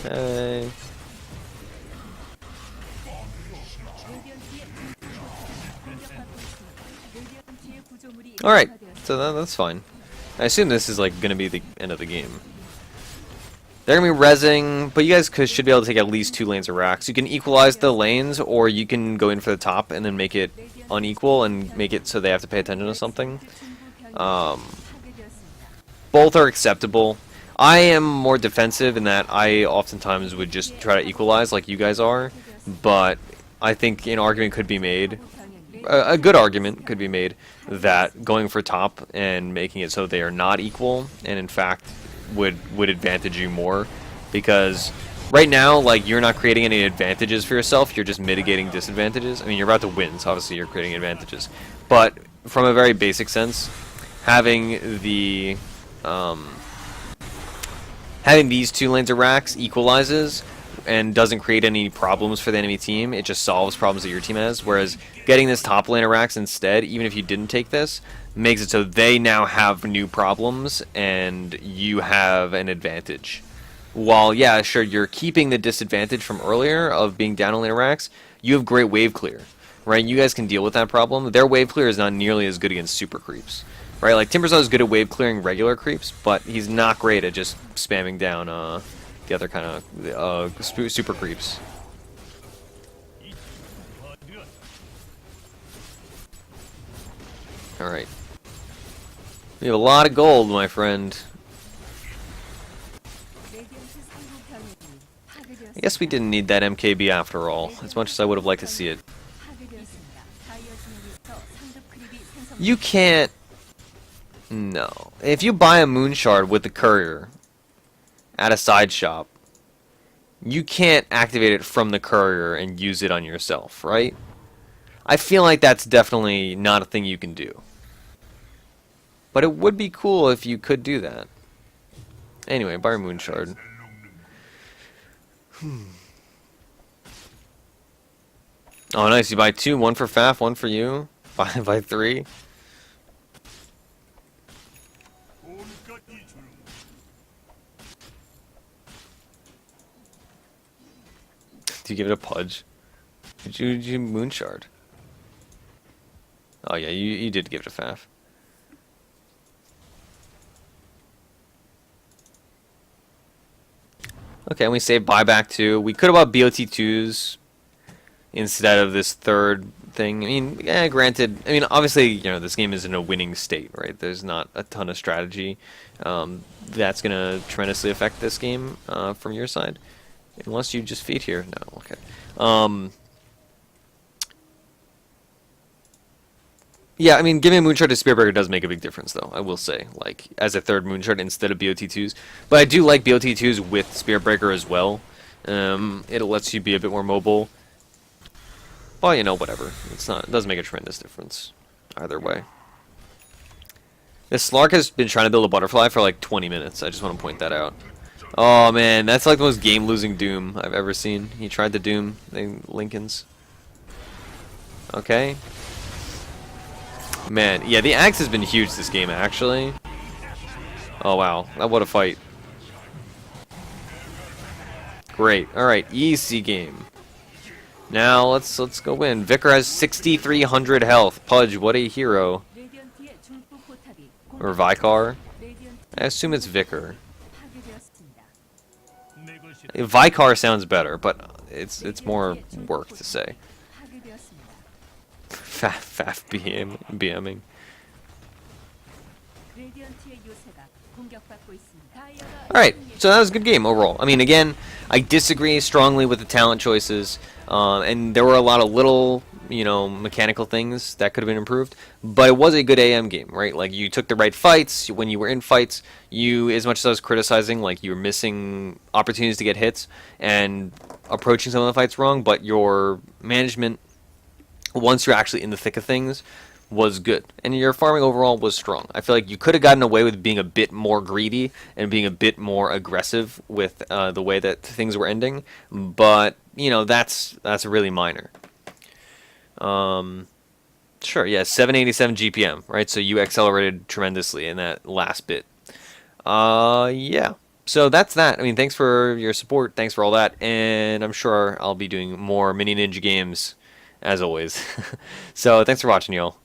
Okay. Alright, so that's fine. I assume this is like gonna be the end of the game. They're gonna be rezzing, but you guys should be able to take at least 2 lanes of racks. You can equalize the lanes, or you can go in for the top and then make it unequal and make it so they have to pay attention to something. Both are acceptable. I am more defensive in that I oftentimes would just try to equalize like you guys are, but I think an argument could be made, a good argument could be made, that going for top and making it so they are not equal, and in fact would advantage you more, because right now, like, you're not creating any advantages for yourself, you're just mitigating disadvantages. I mean, you're about to win, so obviously you're creating advantages, but from a very basic sense, having the having these 2 lanes of racks equalizes and doesn't create any problems for the enemy team. It just solves problems that your team has. Whereas getting this top laner Rax instead, even if you didn't take this, makes it so they now have new problems and you have an advantage. While, yeah, sure, you're keeping the disadvantage from earlier of being down on laner Rax, you have great wave clear, right? You guys can deal with that problem. Their wave clear is not nearly as good against super creeps, right? Like, Timbersaw is good at wave clearing regular creeps, but he's not great at just spamming down the other kind of super creeps. Alright. We have a lot of gold, my friend. I guess we didn't need that MKB after all, as much as I would have liked to see it. You can't... No. If you buy a Moon Shard with the courier at a side shop, you can't activate it from the courier and use it on yourself, right? I feel like that's definitely not a thing you can do. But it would be cool if you could do that. Anyway, buy a Moon Shard. Oh, nice. You buy two. One for Faf, one for you. Buy three. Do you give it a Pudge? Did you Moon Shard? Oh, yeah, you did give it a Faf. Okay, and we save buyback too. We could have bought BOT2s instead of this third thing. I mean, yeah, granted, I mean, obviously, you know, this game is in a winning state, right? There's not a ton of strategy that's going to tremendously affect this game from your side. Unless you just feed here. No, okay. Yeah, I mean, giving a Moonshard to Spearbreaker does make a big difference, though, I will say. Like, as a third Moonshard instead of BOT2s. But I do like BOT2s with Spearbreaker as well. It lets you be a bit more mobile. Well, you know, whatever. It doesn't make a tremendous difference either way. This Slark has been trying to build a butterfly for like 20 minutes. I just want to point that out. Oh, man, that's like the most game-losing Doom I've ever seen. He tried to Doom the Lincolns. Okay. Man, yeah, the axe has been huge this game, actually. Oh, wow. What a fight. Great. Alright, easy game. Now, let's go win. Vicar has 6,300 health. Pudge, what a hero. Or Vicar. I assume it's Vicar. Vicar sounds better, but it's more work to say. Faf BMing. Alright, so that was a good game overall. I mean, again, I disagree strongly with the talent choices, and there were a lot of little, you know, mechanical things that could have been improved, but it was a good AM game, right? Like, you took the right fights. When you were in fights, as much as I was criticizing, like, you were missing opportunities to get hits and approaching some of the fights wrong, but your management, once you're actually in the thick of things, was good. And your farming overall was strong. I feel like you could have gotten away with being a bit more greedy and being a bit more aggressive with the way that things were ending, but, you know, that's really minor. Sure, yeah, 787 GPM, right? So you accelerated tremendously in that last bit. Yeah. So that's that. I mean, thanks for your support. Thanks for all that. And I'm sure I'll be doing more MiniNinja games as always. So thanks for watching, y'all.